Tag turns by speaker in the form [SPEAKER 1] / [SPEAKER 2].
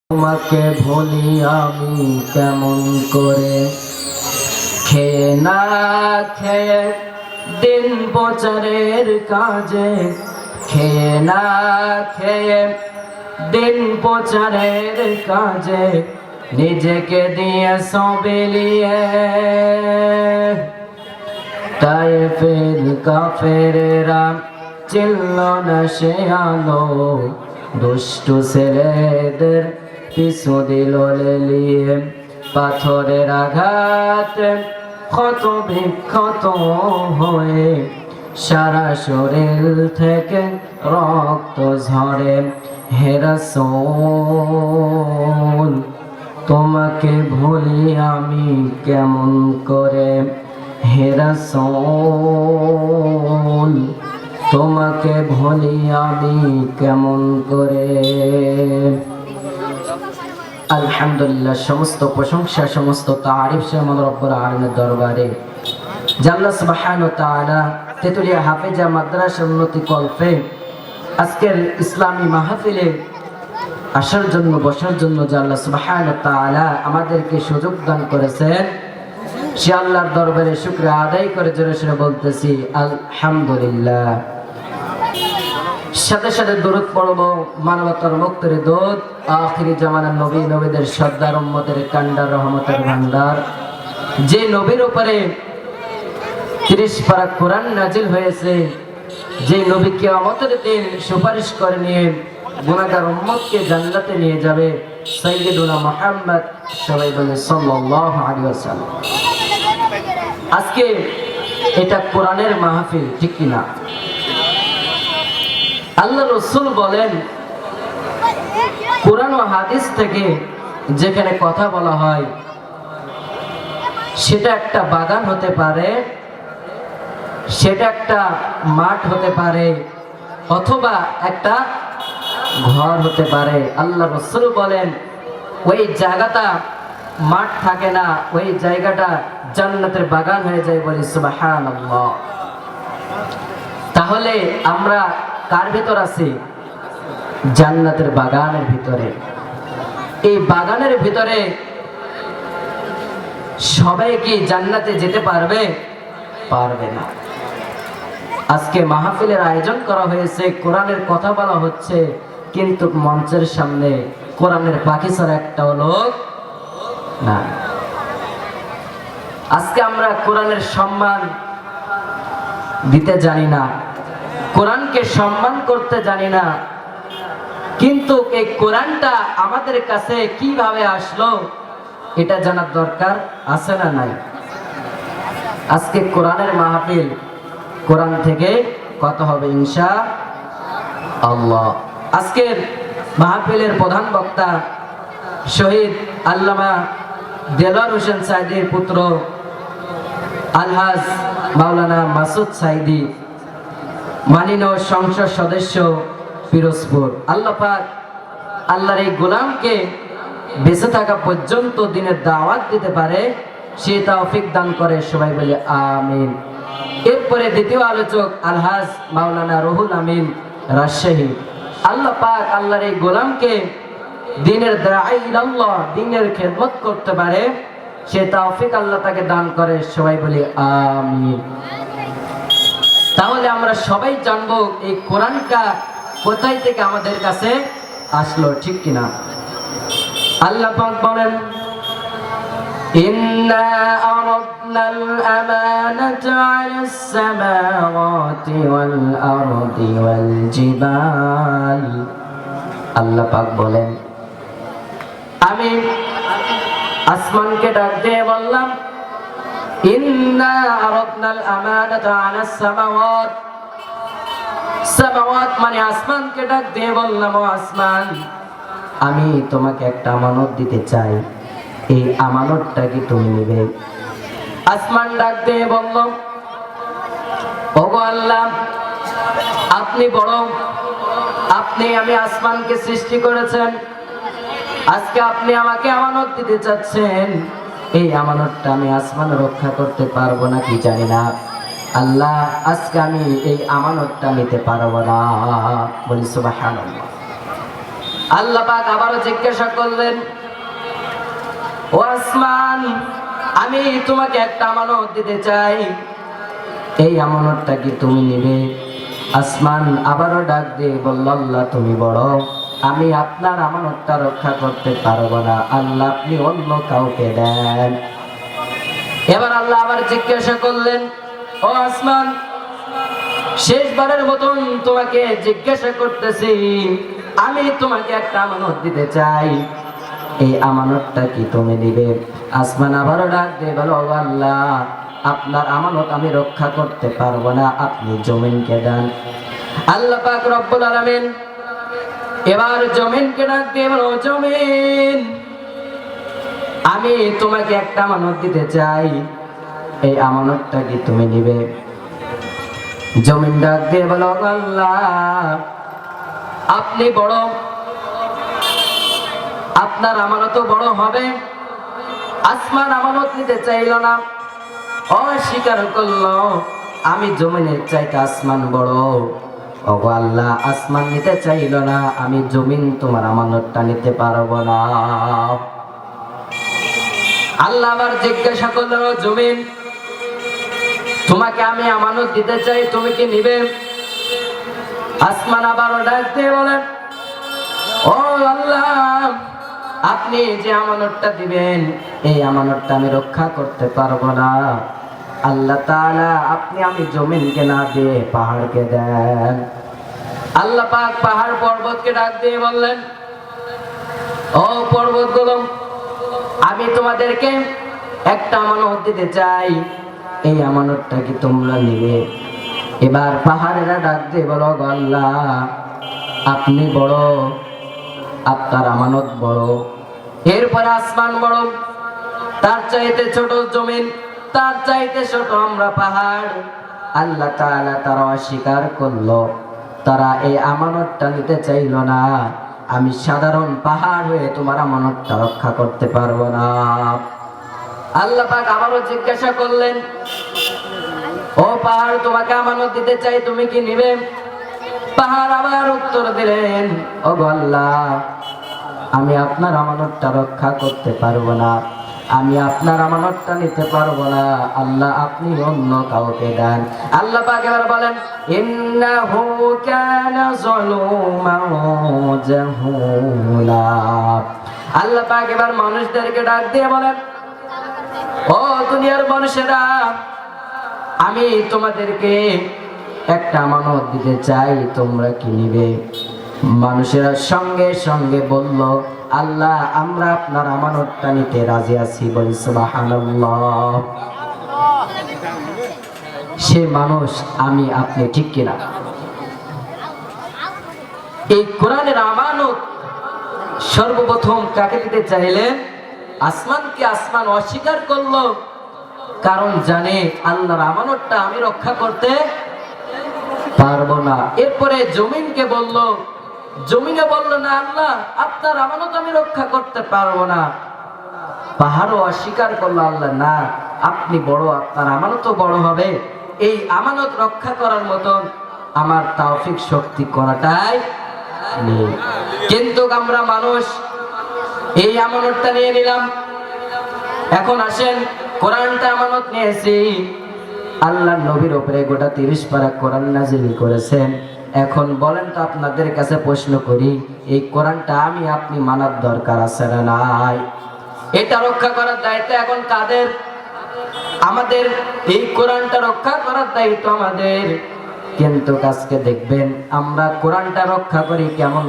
[SPEAKER 1] তোমাকে ভুলি আমি কেমন করে, খেয়ে না খেয়ে দিন প্রচারের কাজে, খেয়ে না খেয়ে দিন প্রচারের কাজে নিজেকে দিয়ে সবিলিয়ে। তায়েফের কাফেরেরা চিনল না সে আলো, দুষ্টু ছেলেদের পিছু দিল লেলিয়ে। পাথরের আঘাতে ক্ষত বিক্ষত হয়ে সারা শরীর থেকে রক্ত ঝরে। হে রাসূল তোমাকে ভুলি আমি কেমন করে, হে রাসূল তোমাকে ভুলি আমি কেমন করে। আলহামদুলিল্লাহ, সমস্ত প্রশংসা সমস্ত তারিফ সে আমাদের রব্বুল আলামিনের দরবারে। আল্লাহ সুবহানাহু ওয়া তাআলা তেতুলিয়া হাফেজা মাদ্রাসা উন্নতি কল্পে আজকের ইসলামী মাহফিলে আসার জন্য বসার জন্য আল্লাহ সুবহানাহু ওয়া তাআলা আমাদেরকে সুযোগ দান করেছেন, সে আল্লাহর দরবারে শুকরিয়া আদায় করে জোরে সোরে বলতেছি আলহামদুলিল্লাহ। সাথে সাথে দরুদ পড়ব মানবতার মুক্তির দূত আখিরি জামানার নবী, নবীদের সর্দার, উম্মতের কান্ডার, রহমতের ভান্ডার, যে নবীর উপরে 30 পারা কোরআন নাজিল হয়েছে, যে নবী কিয়ামতের দিন সুপারিশ করে নিয়ে গুনাহগার উম্মতকে জান্নাতে নিয়ে যাবে, সাইয়্যিদুনা মুহাম্মদ সবাই বলে সাল্লাল্লাহু আলাইহি ওয়াসাল্লাম। আজকে এটা কোরআনের মাহফিল, ঠিক কিনা? আল্লাহ রাসূল বলেন কোরআন ও হাদিস থেকে যেখানে কথা বলা হয় সেটা একটা বাগান হতে পারে, সেটা একটা মাঠ হতে পারে, অথবা একটা ঘর হতে পারে। আল্লাহ রাসূল বলেন ওই জায়গাটা মাঠ থাকে না, ওই জায়গাটা জান্নাতের বাগান হয়ে যায়। বলি সুবহানাল্লাহ। তাহলে আমরা কার ভিতর আছি? জান্নাতের বাগানের ভিতরে। এই বাগানের ভিতরে সবাই কি জান্নাতে যেতে পারবে? পারবে না। আজকে মাহফিলের আয়োজন করা হয়েছে, কোরআনের কথা বলা হচ্ছে, কিন্তু মঞ্চের সামনে কোরআনের পাখি ছাড়া একটাও লোক না। আজকে আমরা কোরআনের সম্মান দিতে জানি না, কোরআনকে সম্মান করতে জানি না, কিন্তু এই কোরআনটা আমাদের কাছে কিভাবে আসলো এটা জানার দরকার আছে না নাই? আজকে কোরআনের মাহফিল, কোরআন থেকে কথা হবে ইনশাআল্লাহ। আজকের মাহফিলের প্রধান বক্তা শহীদ আল্লামা দেলোয়ার হোসেন সাঈদীর পুত্র আলহাজ মাওলানা মাসুদ সাঈদী, মাননীয় সংসদ সদস্য পিরোজপুর। আল্লাহ পাক আল্লাহর এই গোলামকে বেঁচে থাকা পর্যন্ত দিনের দাওয়াত দিতে পারে, সে তৌফিক দান করে, সবাই বলে আমিন। এরপরে দ্বিতীয় আলোচক আলহাজ মাওলানা রুহুল আমিন রাজশাহী। আল্লাহ পাক আল্লাহর এই গোলামকে দ্বীনের দাঈ ইলাল্লাহ, দ্বীনের খেদমত করতে পারে, সে তৌফিক আল্লাহ তাকে দান করে, সবাই বলি আমিন। তাহলে আমরা সবাই জানবো এই কোরআনটা কোথায় থেকে আমাদের কাছে আসলো, ঠিক কিনা? আল্লাহ পাক বলেন ইন্না আরাদনাল আমানাতা আলাস সামাওয়াতি ওয়াল আরদি ওয়াল জিবাল। আল্লাহ পাক বলেন আমি আসমানকে ডাক দিয়ে বললাম ইন্না আরাদনাল আমানাতা আলাস সামাওয়াত। সামাওয়াত মানে আসমানকে ডাক দিয়ে বললাম ও আসমান, আমি তোমাকে একটা আমানত দিতে চাই, এই আমানতটা কি তুমি নেবে? আসমান ডাক দিয়ে বলল ওগো আল্লাহ, আপনি বড়, আপনি আমি আসমানকে সৃষ্টি করেছেন, আজকে আপনি আমাকে আমানত দিতে চাচ্ছেন, এই আমানতটা আমি আসমান রক্ষা করতে পারবো না কি জানি না। আল্লাহ আজকে আমি এই আমানতটা নিতে পারবো না। বলি সুবহানাল্লাহ। আল্লাহ পাক আবারও জিজ্ঞাসা করলেন, ও আসমান, আমি তোমাকে একটা আমানত দিতে চাই, এই আমানতটা কি তুমি নিবে? আসমান আবারও ডাক দিয়ে বলল, আল্লাহ তুমি বড়, আমি আপনার আমানতটা রক্ষা করতে পারবো না, আল্লাহ আপনি অন্য কাউকে দেন। এবার আল্লাহ আবার জিজ্ঞাসা করলেন, ও আসমান, শেষবারের মতন তোমাকে জিজ্ঞাসা করতেছি, আমি তোমাকে একটা আমানত দিতে চাই, এই আমানতটা কি তুমি নিবে? আসমান আবারও ডাক দিয়ে বলো, ও আল্লাহ, আপনার আমানত আমি রক্ষা করতে পারবো না, আপনি জমিনকে দেন। আল্লাহ পাক রব্বুল আলামিন এবার জমিনকে ডাক দিয়ে বলো, জমিন, আমি তোমাকে একটা আমানত দিতে চাই, এই আমানতটা কি তুমি নিবে? জমিন ডাক দিয়ে বলো, আল্লাহ আপনি বড়, আপনার আমানত বড় হবে। আসমান আমানত নিতে চাইল না, অস্বীকার করলো, আমি জমিনের চাইতে আসমান বড়। ওগো আল্লাহ, আসমান নিতে চাইল না, আমি জমিন তোমার আমানতটা নিতে পারবো না। আল্লাহ আবার জিজ্ঞাসা করলো, জমিন, তোমাকে আমি আমানত দিতে চাই, তুমি কি নিবে? আসমান আবার ডাক দিয়ে বলেন, ও আল্লাহ, আপনি যে আমানতটা দিবেন, এই আমানতটা আমি রক্ষা করতে পারবো না। আল্লাহ তাআলা, আপনি আমি জমিনকে না দিয়ে পাহাড়কে দেন। আল্লাহ পাক পাহাড় পর্বতকে ডাক দিয়ে বললেন, ও পর্বতগুলো, আমি তোমাদেরকে একটা আমানত দিতে চাই, এই আমানতটা কি তোমরা নিবে? এবার পাহাড়েরা ডাক দিয়ে বলো, আল্লাহ আপনি বড়, আপনার আমানত বড়। এরপরে আসমান বড়, তার চাইতে ছোট জমিন, তার চাইতে ছোট আমরা পাহাড়। আল্লাহ তাআলা তারা অস্বীকার করলো, তারা এই আমানতটা নিতে চাইল না। আমি সাধারণ পাহাড় হয়ে তোমার আমানতটা রক্ষা করতে পারবো না। আল্লাহ পাক আবারও জিজ্ঞাসা করলেন, ও পাহাড়, তোমাকে আমানত দিতে চাই, তুমি কি নিবে? পাহাড় আবার উত্তর দিলেন, ও আল্লাহ, আমি আপনার আমানতটা রক্ষা করতে পারবো না, আমি আপনার আমানতটা নিতে পারবো না, আল্লাহ আপনি অন্য কাউকে দেন। আল্লাহ পাক এবার বলেন, ইন্নাহু কানা যালুমান জাহুলা। আল্লাহ পাক এবার মানুষদেরকে ডাক দিয়ে বলেন, ও দুনিয়ার মানুষেরা, আমি তোমাদেরকে একটা আমানত দিতে চাই, তোমরা কি নিবে? মানুষেরা সঙ্গে সঙ্গে বলল, আল্লাহ আমরা আপনার আমানতটা নিতে রাজি আছি। বলি সুবহানাল্লাহ। সে মানুষ আমি আপনি, ঠিক কিনা? এই কোরআনের আমানত সর্বপ্রথম কাকে দিতে চাইলেন? আসমানকে। আসমান অস্বীকার করলো, কারণ জানে আল্লাহর আমানতটা আমি রক্ষা করতে পারবো না। এরপরে জমিনকে বলল, জমিনে বলল, না আল্লাহ আপনার আমানত আমি রক্ষা করতে পারবো না। পাহাড়ও অস্বীকার করলো, আল্লাহ না, আপনি বড়, আপনার আমানতও বড় হবে, এই আমানত রক্ষা করার মতন আমার তাওফিক শক্তি করাটাই নেই। কিন্তু আমরা মানুষ এই আমানতটা নিয়ে নিলাম। এখন আসেন, কোরআনটা আমানত নিয়েছি, আল্লাহ নবীর উপরে গোটা 30 পারা কোরআন নাযিল করেছেন। এখন বলেন তো, আপনাদের কাছে প্রশ্ন করি, এই কোরআনটা আমি আপনি মানার দরকার আছে না নাই? এটা রক্ষা করার দায়িত্ব এখন কাদের? আমাদের। এই কোরআনটা রক্ষা করার দায়িত্ব আমাদের। কিন্তু আজকে দেখবেন আমরা কোরআনটা রক্ষা করি কেমন।